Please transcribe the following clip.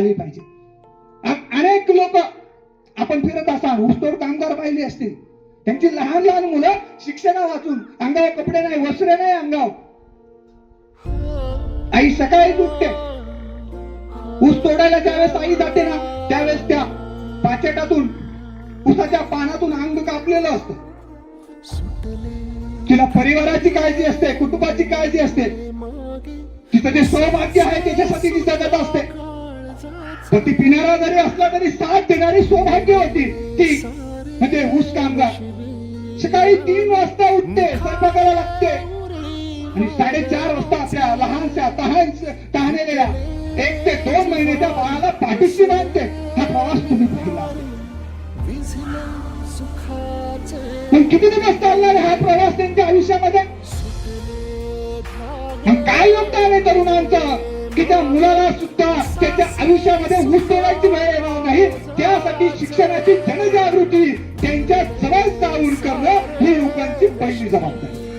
आली पाहिजे. अनेक लोक आपण फिरत असाल, ऊसतोड कामगार पाहिले असतील, त्यांची लहान लहान मुलं शिक्षणा वाचून अंगावर कपडे नाही, वस्त्र नाही अंगावर. आई सकाळी उठते, ऊस तोडायला ज्यावेळेस आई जाते ना, त्यावेळेस त्या पाचेटातून, ऊसाच्या पानातून अंग कापलेलं असतं. तिला परिवाराची काळजी असते, कुटुंबाची काळजी असते. तिचं जे सौभाग्य आहे त्याच्यासाठी ती जगत असते. पण ती पिणारा जरी असला तरी साथ देणारी सौभाग्य होती ती म्हणजे ऊस कामगार. सकाळी 3 वाजता उठते, स्वयंपाकाला लागते आणि 4:30 वाजता आपल्या लहानशा तहानलेल्या 1 ते 2 महिन्याच्या बाळाला पाठीशी बांधते. हा प्रवास तुम्ही पाहिला. पण किती दिवस चालणार हा प्रवास त्यांच्या आयुष्यामध्ये? काय योगदान आहे तरुणांचं की त्या मुलाला सुद्धा त्याच्या आयुष्यामध्ये ऊस तोडायची वेळ येणार नाही. त्यासाठी शिक्षणाची जनजागृती त्यांच्या जवळ जाऊन करणं ही लोकांची पहिली जबाबदारी.